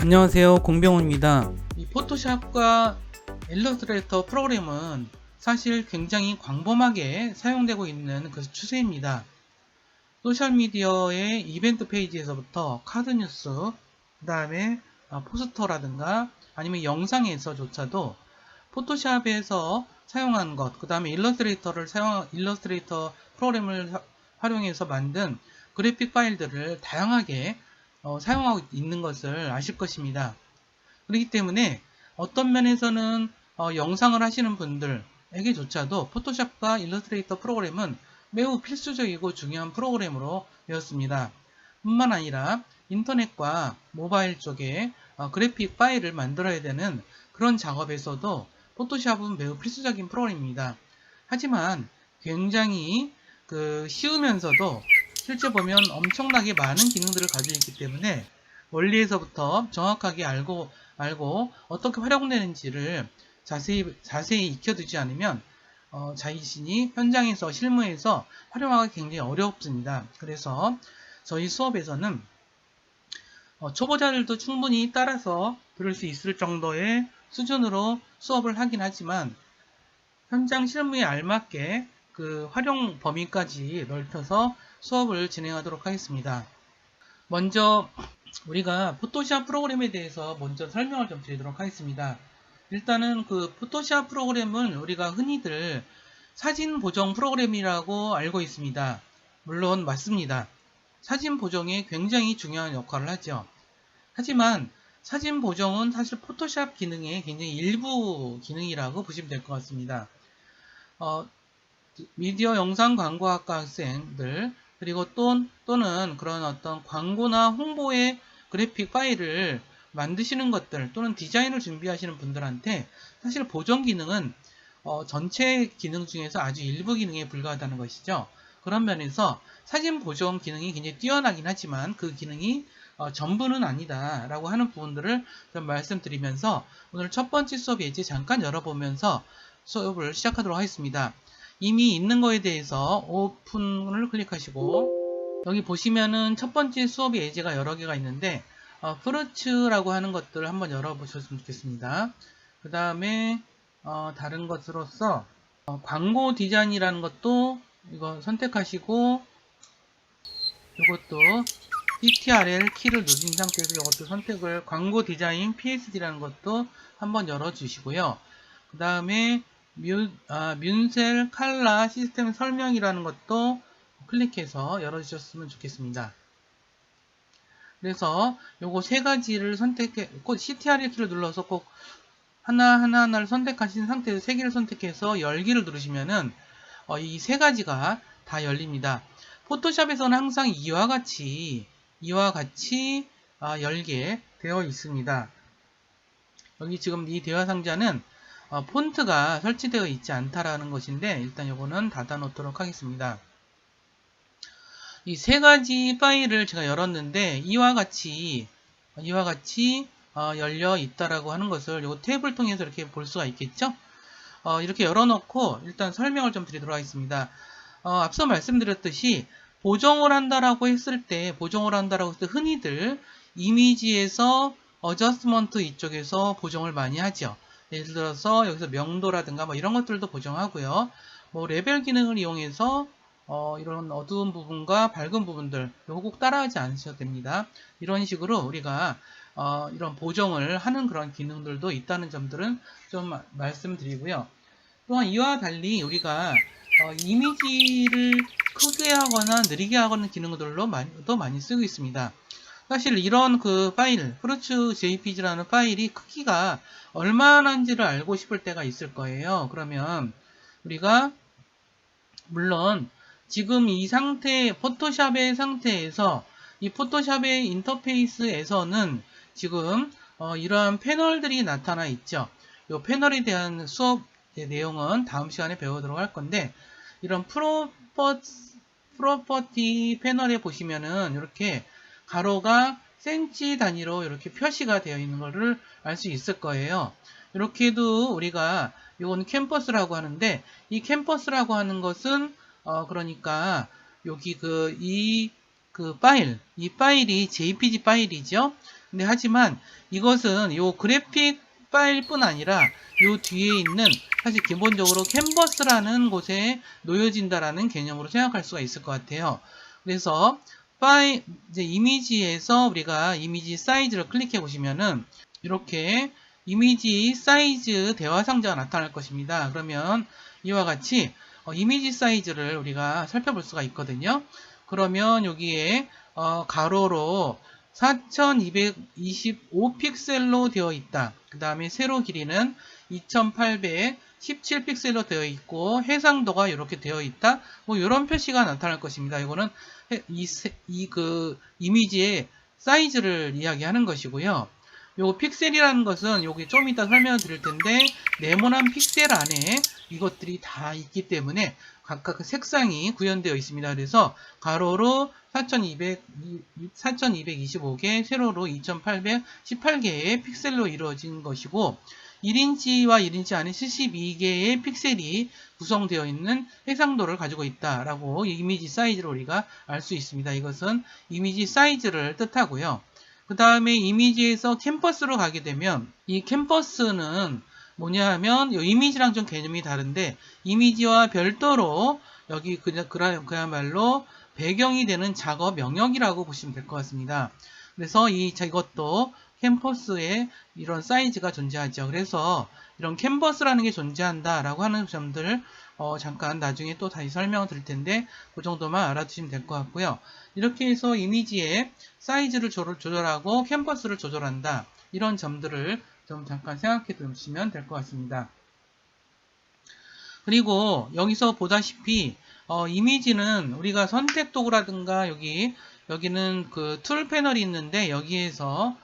안녕하세요, 공병호입니다. 이 포토샵과 일러스트레이터 프로그램은 사실 굉장히 광범하게 사용되고 있는 그 추세입니다. 소셜미디어의 이벤트 페이지에서부터 카드뉴스, 그 다음에 포스터라든가 아니면 영상에서조차도 포토샵에서 사용한 것, 그 다음에 일러스트레이터 프로그램을 활용해서 만든 그래픽 파일들을 다양하게 사용하고 있는 것을 아실 것입니다. 그렇기 때문에 어떤 면에서는 영상을 하시는 분들에게조차도 포토샵과 일러스트레이터 프로그램은 매우 필수적이고 중요한 프로그램으로 되었습니다. 뿐만 아니라 인터넷과 모바일 쪽에 그래픽 파일을 만들어야 되는 그런 작업에서도 포토샵은 매우 필수적인 프로그램입니다. 하지만 굉장히 쉬우면서도 실제 보면 엄청나게 많은 기능들을 가지고 있기 때문에 원리에서부터 정확하게 알고 어떻게 활용되는지를 자세히 익혀두지 않으면 자신이 현장에서 실무에서 활용하기 굉장히 어렵습니다. 그래서 저희 수업에서는 초보자들도 충분히 따라서 들을 수 있을 정도의 수준으로 수업을 하긴 하지만 현장 실무에 알맞게 그 활용 범위까지 넓혀서 수업을 진행하도록 하겠습니다. 먼저 우리가 포토샵 프로그램에 대해서 먼저 설명을 좀 드리도록 하겠습니다. 일단은 그 포토샵 프로그램은 우리가 흔히들 사진 보정 프로그램이라고 알고 있습니다. 물론 맞습니다. 사진 보정에 굉장히 중요한 역할을 하죠. 하지만 사진 보정은 사실 포토샵 기능의 굉장히 일부 기능이라고 보시면 될 것 같습니다. 미디어 영상 광고학과 학생들 그리고 또는 그런 어떤 광고나 홍보의 그래픽 파일을 만드시는 것들 또는 디자인을 준비하시는 분들한테 사실 보정 기능은 전체 기능 중에서 아주 일부 기능에 불과하다는 것이죠. 그런 면에서 사진 보정 기능이 굉장히 뛰어나긴 하지만 그 기능이 전부는 아니다 라고 하는 부분들을 좀 말씀드리면서 오늘 첫 번째 수업 예제 잠깐 열어보면서 수업을 시작하도록 하겠습니다. 이미 있는 거에 대해서 오픈을 클릭하시고 여기 보시면은 첫 번째 수업의 예제가 여러 개가 있는데 프루츠라고 하는 것들을 한번 열어보셨으면 좋겠습니다. 그 다음에 다른 것으로서 광고 디자인이라는 것도 이거 선택하시고 이것도 CTRL 키를 누른 상태에서 이것도 선택을 광고 디자인 PSD라는 것도 한번 열어주시고요. 그 다음에 뮨셀 칼라 시스템 설명이라는 것도 클릭해서 열어주셨으면 좋겠습니다. 그래서 요거 세 가지를 선택해, 꼭 CTRL 키를 눌러서 꼭 하나하나를 선택하신 상태에서 세 개를 선택해서 열기를 누르시면은 이 세 가지가 다 열립니다. 포토샵에서는 항상 이와 같이 열게 되어 있습니다. 여기 지금 이 대화 상자는 폰트가 설치되어 있지 않다라는 것인데 일단 요거는 닫아 놓도록 하겠습니다. 이 세 가지 파일을 제가 열었는데 이와 같이 열려 있다라고 하는 것을 요 탭을 통해서 이렇게 볼 수가 있겠죠? 이렇게 열어놓고 일단 설명을 좀 드리도록 하겠습니다. 앞서 말씀드렸듯이 보정을 한다라고 했을 때 흔히들 이미지에서 어저스먼트 이쪽에서 보정을 많이 하죠. 예를 들어서 여기서 명도라든가 뭐 이런 것들도 보정하고요. 뭐 레벨 기능을 이용해서 이런 어두운 부분과 밝은 부분들 이거 꼭 따라하지 않으셔도 됩니다. 이런 식으로 우리가 이런 보정을 하는 그런 기능들도 있다는 점들은 좀 말씀드리고요. 또한 이와 달리 우리가 이미지를 크게 하거나 느리게 하거나 기능들로 더 많이 쓰고 있습니다. 사실 이런 그 파일, 프루츠 JPG라는 파일이 크기가 얼마나인지를 알고 싶을 때가 있을 거예요. 그러면 우리가 물론 지금 이 포토샵의 상태에서 이 포토샵의 인터페이스에서는 지금 이러한 패널들이 나타나 있죠. 이 패널에 대한 수업의 내용은 다음 시간에 배우도록 할 건데 이런 프로퍼티 패널에 보시면은 이렇게 가로가 센치 단위로 이렇게 표시가 되어 있는 것을 알 수 있을 거예요. 이렇게도 우리가 이건 캠퍼스라고 하는데 이 캠퍼스라고 하는 것은 그러니까 여기 이 그 파일, 이 파일이 JPG 파일이죠. 근데 하지만 이것은 요 그래픽 파일뿐 아니라 요 뒤에 있는 사실 기본적으로 캔버스라는 곳에 놓여진다라는 개념으로 생각할 수가 있을 것 같아요. 그래서 파일 이제 이미지에서 우리가 이미지 사이즈를 클릭해 보시면은 이렇게 이미지 사이즈 대화 상자가 나타날 것입니다. 그러면 이와 같이 이미지 사이즈를 우리가 살펴볼 수가 있거든요. 그러면 여기에 가로로 4225 픽셀로 되어 있다. 그 다음에 세로 길이는 2817 픽셀로 되어 있고 해상도가 이렇게 되어 있다. 뭐 이런 표시가 나타날 것입니다. 이거는 그 이미지의 사이즈를 이야기하는 것이고요. 요 픽셀이라는 것은 여기 좀 이따 설명을 드릴 텐데 네모난 픽셀 안에 이것들이 다 있기 때문에 각각 그 색상이 구현되어 있습니다. 그래서 가로로 4225개, 세로로 2818개의 픽셀로 이루어진 것이고 1인치와 1인치 안에 72개의 픽셀이 구성되어 있는 해상도를 가지고 있다라고 이미지 사이즈를 우리가 알 수 있습니다. 이것은 이미지 사이즈를 뜻하고요. 그 다음에 이미지에서 캔버스로 가게 되면 이 캔버스는 뭐냐 하면 이 이미지랑 좀 개념이 다른데 이미지와 별도로 여기 그야말로 배경이 되는 작업 영역이라고 보시면 될 것 같습니다. 그래서 이것도 캔버스에 이런 사이즈가 존재하죠. 그래서 이런 캔버스라는 게 존재한다라고 하는 점들 잠깐 나중에 또 다시 설명을 드릴 텐데 그 정도만 알아두시면 될 것 같고요. 이렇게 해서 이미지의 사이즈를 조절하고 캔버스를 조절한다. 이런 점들을 좀 잠깐 생각해 두시면 될 것 같습니다. 그리고 여기서 보다시피 이미지는 우리가 선택 도구라든가 여기는 그 툴 패널이 있는데 여기에서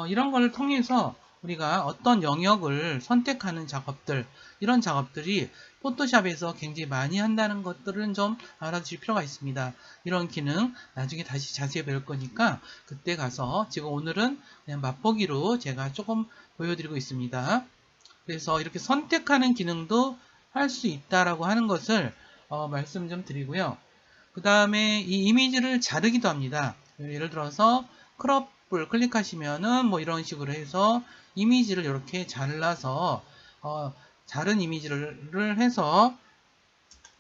이런 걸 통해서 우리가 어떤 영역을 선택하는 작업들 이런 작업들이 포토샵에서 굉장히 많이 한다는 것들은 좀 알아두실 필요가 있습니다. 이런 기능 나중에 다시 자세히 배울 거니까 그때 가서 지금 오늘은 그냥 맛보기로 제가 조금 보여드리고 있습니다. 그래서 이렇게 선택하는 기능도 할 수 있다라고 하는 것을 말씀 좀 드리고요. 그 다음에 이 이미지를 자르기도 합니다. 예를 들어서 크롭을 클릭하시면은 뭐 이런 식으로 해서 이미지를 이렇게 잘라서 자른 이미지를 해서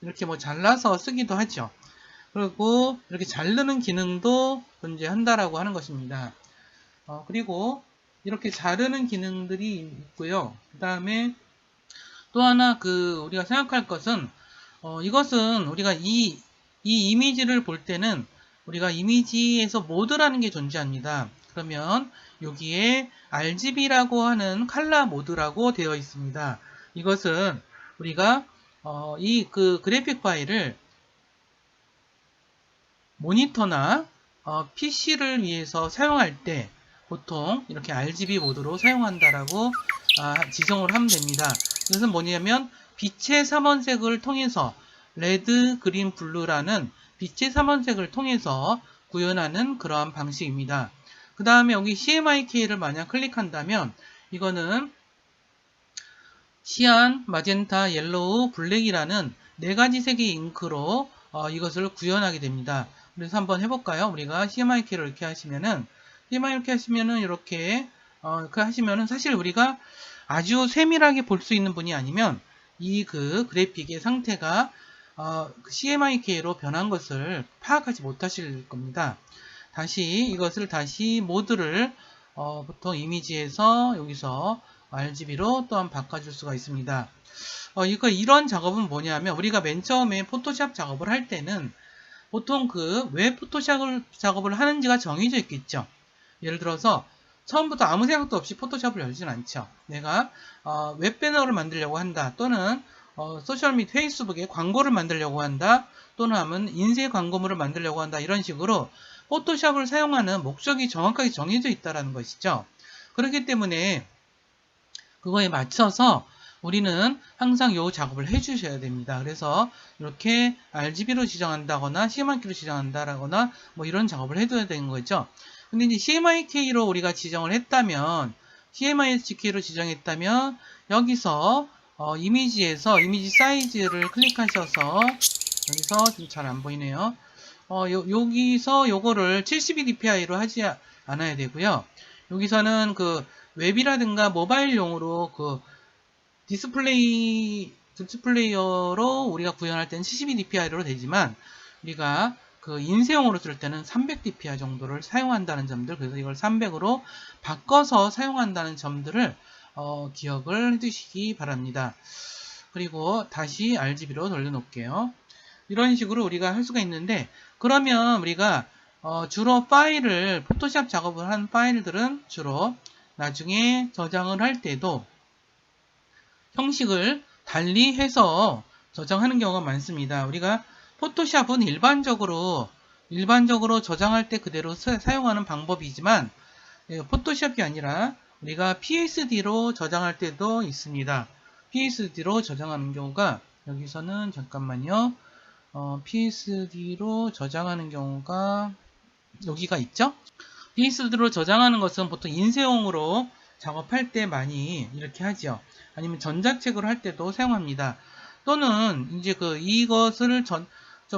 이렇게 뭐 잘라서 쓰기도 하죠. 그리고 이렇게 자르는 기능도 존재한다라고 하는 것입니다. 그리고 이렇게 자르는 기능들이 있고요. 그 다음에 또 하나 우리가 생각할 것은 이것은 우리가 이 이미지를 볼 때는 우리가 이미지에서 모드라는 게 존재합니다. 그러면 여기에 RGB라고 하는 컬러 모드라고 되어 있습니다. 이것은 우리가 그래픽 파일을 모니터나 PC를 위해서 사용할 때 보통 이렇게 RGB 모드로 사용한다라고 지정을 하면 됩니다. 이것은 뭐냐면 빛의 삼원색을 통해서 레드, 그린, 블루라는 빛의 삼원색을 통해서 구현하는 그러한 방식입니다. 그 다음에 여기 CMYK를 만약 클릭한다면 이거는 시안, 마젠타, 옐로우, 블랙이라는 4가지 색의 잉크로 이것을 구현하게 됩니다. 그래서 한번 해볼까요? 우리가 CMYK를 이렇게 하시면은 이렇게 하시면은 사실 우리가 아주 세밀하게 볼 수 있는 분이 아니면 그래픽의 상태가 CMYK로 변한 것을 파악하지 못하실 겁니다. 이것을 다시 모드를 보통 이미지에서 여기서 RGB로 또한 바꿔줄 수가 있습니다. 이런 작업은 뭐냐면 우리가 맨 처음에 포토샵 작업을 할 때는 보통 왜 포토샵 작업을 하는지가 정해져 있겠죠. 예를 들어서 처음부터 아무 생각도 없이 포토샵을 열진 않죠. 내가 웹 배너를 만들려고 한다. 또는 소셜미디어 페이스북에 광고를 만들려고 한다. 또는 하면 인쇄 광고물을 만들려고 한다. 이런 식으로 포토샵을 사용하는 목적이 정확하게 정해져 있다는 것이죠. 그렇기 때문에 그거에 맞춰서 우리는 항상 이 작업을 해주셔야 됩니다. 그래서 이렇게 RGB로 지정한다거나 CMYK로 지정한다거나 뭐 이런 작업을 해줘야 되는 거죠. 근데 이제 CMYK로 우리가 지정을 했다면 CMYK로 지정했다면 여기서 이미지에서 이미지 사이즈를 클릭하셔서 여기서 좀 잘 안 보이네요. 여기서 요거를 72dpi로 하지 않아야 되고요. 여기서는 그 웹이라든가 모바일용으로 그 디스플레이어로 우리가 구현할 때는 72dpi로 되지만 우리가 그 인쇄용으로 쓸 때는 300dpi 정도를 사용한다는 점들, 그래서 이걸 300으로 바꿔서 사용한다는 점들을 기억을 해두시기 바랍니다. 그리고 다시 RGB로 돌려놓을게요. 이런 식으로 우리가 할 수가 있는데, 그러면 우리가 주로 파일을 포토샵 작업을 한 파일들은 주로 나중에 저장을 할 때도 형식을 달리 해서 저장하는 경우가 많습니다. 우리가 포토샵은 일반적으로 저장할 때 그대로 사용하는 방법이지만 포토샵이 아니라 우리가 PSD로 저장할 때도 있습니다. PSD로 저장하는 경우가 여기서는 잠깐만요. PSD로 저장하는 경우가 여기가 있죠? PSD로 저장하는 것은 보통 인쇄용으로 작업할 때 많이 이렇게 하죠. 아니면 전자책으로 할 때도 사용합니다. 또는 이제 이것을 좀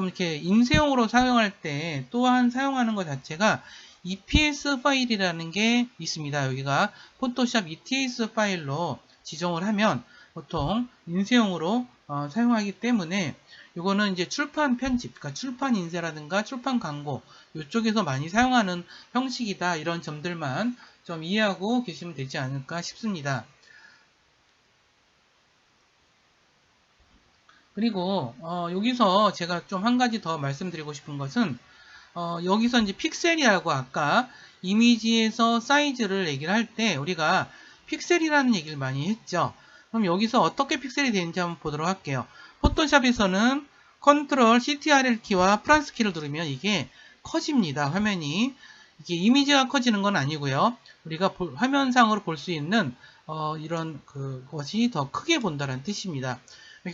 이렇게 인쇄용으로 사용할 때 또한 사용하는 것 자체가 EPS 파일이라는 게 있습니다. 여기가 포토샵 ETS 파일로 지정을 하면 보통 인쇄용으로 사용하기 때문에 이거는 이제 출판 편집, 그러니까 출판 인쇄라든가 출판 광고 이쪽에서 많이 사용하는 형식이다. 이런 점들만 좀 이해하고 계시면 되지 않을까 싶습니다. 그리고 여기서 제가 좀 한 가지 더 말씀드리고 싶은 것은 여기서 이제 픽셀이라고 아까 이미지에서 사이즈를 얘기를 할 때 우리가 픽셀이라는 얘기를 많이 했죠. 그럼 여기서 어떻게 픽셀이 되는지 한번 보도록 할게요. 포토샵에서는 컨트롤 CTRL 키와 플러스 키를 누르면 이게 커집니다. 화면이. 이게 이미지가 커지는 건 아니고요. 우리가 화면상으로 볼 수 있는 이런 것이 더 크게 본다는 뜻입니다.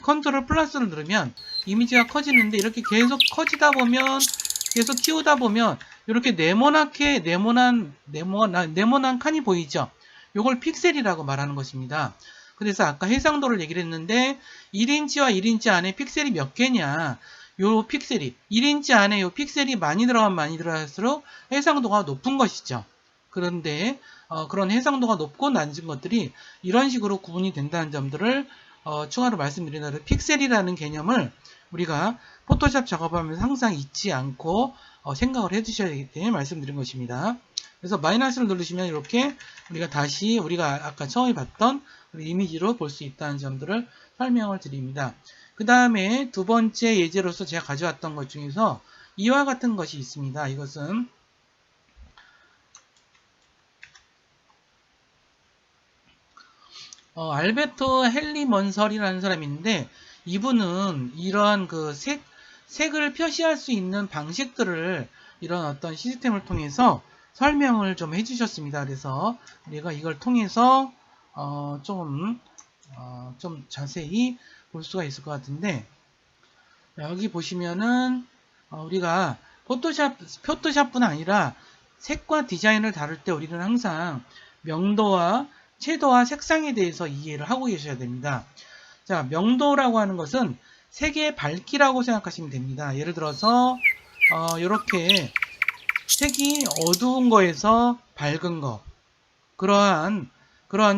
컨트롤 플러스를 누르면 이미지가 커지는데 이렇게 계속 커지다 보면 계속 키우다 보면 이렇게 네모난 칸이 보이죠? 이걸 픽셀이라고 말하는 것입니다. 그래서 아까 해상도를 얘기를 했는데 1인치와 1인치 안에 픽셀이 몇 개냐, 요 픽셀이 1인치 안에 요 픽셀이 많이 들어갈수록 해상도가 높은 것이죠. 그런데 그런 해상도가 높고 낮은 것들이 이런 식으로 구분이 된다는 점들을 추가로 말씀드린다면 픽셀이라는 개념을 우리가 포토샵 작업하면서 항상 잊지 않고 생각을 해주셔야 되기 때문에 말씀드린 것입니다. 그래서 마이너스를 누르시면 이렇게 우리가 아까 처음에 봤던 이미지로 볼 수 있다는 점들을 설명을 드립니다. 그 다음에 두 번째 예제로서 제가 가져왔던 것 중에서 이와 같은 것이 있습니다. 이것은 알베토 헬리먼설이라는 사람인데 이분은 이러한 색을 표시할 수 있는 방식들을 이런 어떤 시스템을 통해서 설명을 좀 해주셨습니다. 그래서 우리가 이걸 통해서 좀 자세히 볼 수가 있을 것 같은데, 여기 보시면은 우리가 포토샵뿐 아니라 색과 디자인을 다룰 때 우리는 항상 명도와 채도와 색상에 대해서 이해를 하고 계셔야 됩니다. 자, 명도라고 하는 것은 색의 밝기라고 생각하시면 됩니다. 예를 들어서 이렇게 색이 어두운 거에서 밝은 거, 그러한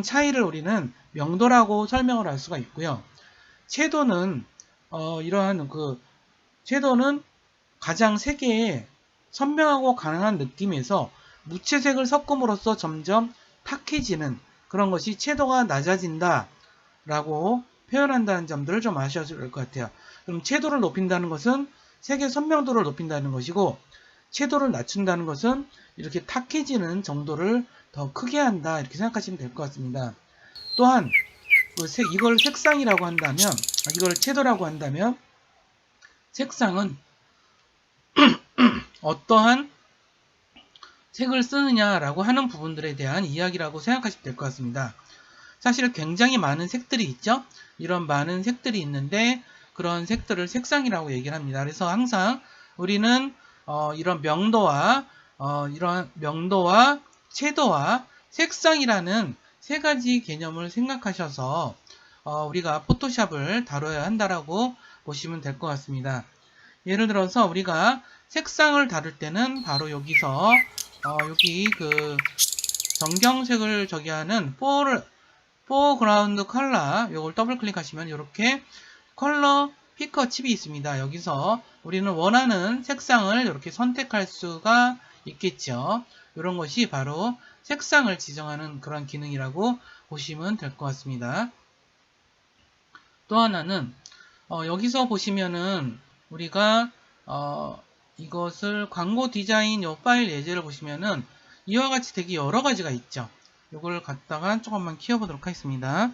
차이를 우리는 명도라고 설명을 할 수가 있고요. 채도는 채도는 가장 색의 선명하고 강한 느낌에서 무채색을 섞음으로써 점점 탁해지는 그런 것이 채도가 낮아진다 라고 표현한다는 점들을 좀 아셔야 될 것 같아요. 그럼 채도를 높인다는 것은 색의 선명도를 높인다는 것이고, 채도를 낮춘다는 것은 이렇게 탁해지는 정도를 더 크게 한다, 이렇게 생각하시면 될 것 같습니다. 또한 이걸 색상이라고 한다면, 이걸 채도라고 한다면, 색상은 어떠한 색을 쓰느냐라고 하는 부분들에 대한 이야기라고 생각하시면 될 것 같습니다. 사실 굉장히 많은 색들이 있죠. 이런 많은 색들이 있는데 그런 색들을 색상이라고 얘기를 합니다. 그래서 항상 우리는 이런 명도와 채도와 색상이라는 세 가지 개념을 생각하셔서 우리가 포토샵을 다뤄야 한다라고 보시면 될 것 같습니다. 예를 들어서 우리가 색상을 다룰 때는 바로 여기서 여기 그 정경색을 저기 하는 foreground color 요걸 더블 클릭하시면 이렇게 컬러 피커 칩이 있습니다. 여기서 우리는 원하는 색상을 이렇게 선택할 수가 있겠죠. 이런 것이 바로 색상을 지정하는 그런 기능이라고 보시면 될 것 같습니다. 또 하나는 여기서 보시면은 우리가 이것을 광고 디자인 요 파일 예제를 보시면은 이와 같이 되게 여러 가지가 있죠. 요걸 갖다가 조금만 키워보도록 하겠습니다.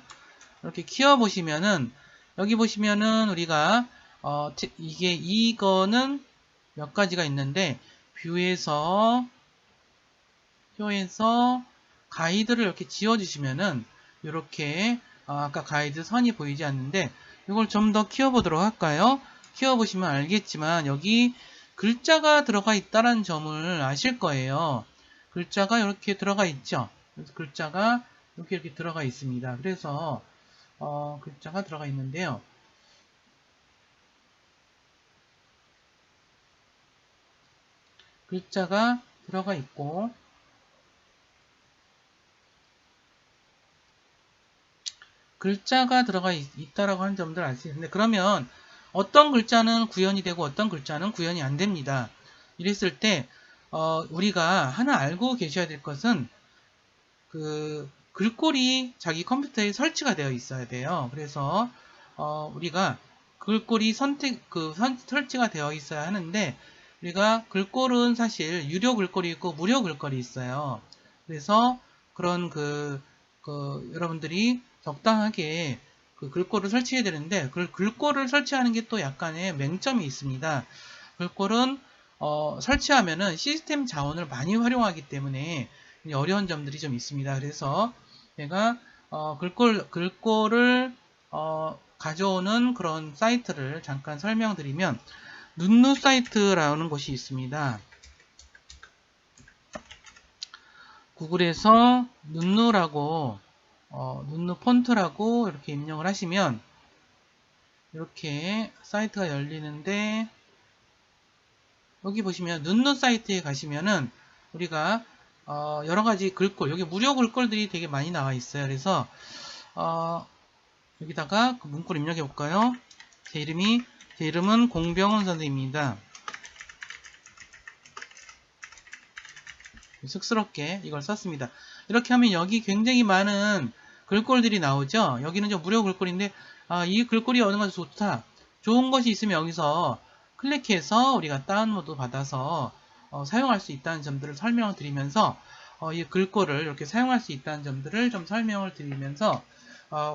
이렇게 키워보시면은 여기 보시면은 우리가 이거는 몇 가지가 있는데 뷰에서 가이드를 이렇게 지워주시면은 이렇게 아까 가이드 선이 보이지 않는데 이걸 좀 더 키워보도록 할까요? 키워보시면 알겠지만 여기 글자가 들어가 있다는 점을 아실 거예요. 글자가 이렇게 들어가 있죠. 그래서 글자가 이렇게 들어가 있습니다. 그래서 글자가 들어가 있는데요. 글자가 들어가 있고 글자가 들어가 있다라고 하는 점들 알 수 있는데 그러면 어떤 글자는 구현이 되고 어떤 글자는 구현이 안 됩니다. 이랬을 때 우리가 하나 알고 계셔야 될 것은 그 글꼴이 자기 컴퓨터에 설치가 되어 있어야 돼요. 그래서 우리가 글꼴이 설치가 되어 있어야 하는데 우리가 글꼴은 사실 유료 글꼴이 있고 무료 글꼴이 있어요. 그래서 그런 여러분들이 적당하게 그 글꼴을 설치해야 되는데 그 글꼴을 설치하는 게 또 약간의 맹점이 있습니다. 글꼴은 설치하면은 시스템 자원을 많이 활용하기 때문에 어려운 점들이 좀 있습니다. 그래서 제가 글꼴을 가져오는 그런 사이트를 잠깐 설명드리면 눈누 사이트라는 곳이 있습니다. 구글에서 눈누라고 눈누 폰트라고 이렇게 입력을 하시면 이렇게 사이트가 열리는데 여기 보시면 눈누 사이트에 가시면은 우리가 여러가지 글꼴 여기 무료 글꼴들이 되게 많이 나와 있어요. 그래서 여기다가 그 문구를 입력해 볼까요? 제 이름은 공병훈 선생입니다. 쑥스럽게 이걸 썼습니다. 이렇게 하면 여기 굉장히 많은 글꼴들이 나오죠. 여기는 좀 무료 글꼴인데 이 글꼴이 어느 것이 좋다. 좋은 것이 있으면 여기서 클릭해서 우리가 다운로드 받아서 사용할 수 있다는 점들을 설명을 드리면서 이 글꼴을 이렇게 사용할 수 있다는 점들을 좀 설명을 드리면서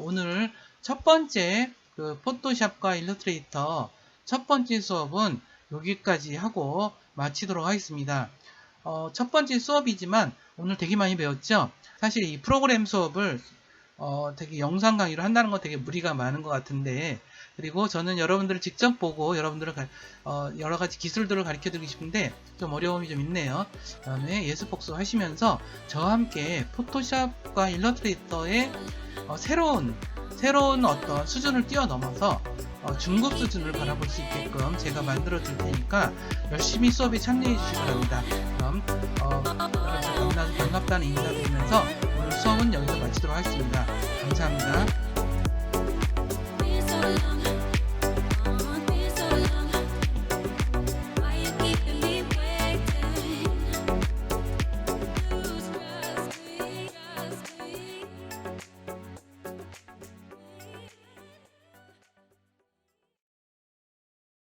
오늘 첫 번째 그 포토샵과 일러스트레이터 첫 번째 수업은 여기까지 하고 마치도록 하겠습니다. 첫 번째 수업이지만 오늘 되게 많이 배웠죠? 사실 이 프로그램 수업을 되게 영상 강의로 한다는 건 되게 무리가 많은 것 같은데 그리고 저는 여러분들을 직접 보고 여러분들을 여러 가지 기술들을 가르쳐 드리고 싶은데 좀 어려움이 좀 있네요. 다음에 예습복수 하시면서 저와 함께 포토샵과 일러스트레이터의 새로운 어떤 수준을 뛰어넘어서 중급 수준을 바라볼 수 있게끔 제가 만들어 줄 테니까 열심히 수업에 참여해 주시기 바랍니다. 그럼 여러분 반갑다는 인사드리면서 오늘 수업은 여기서 마치도록 하겠습니다. 감사합니다.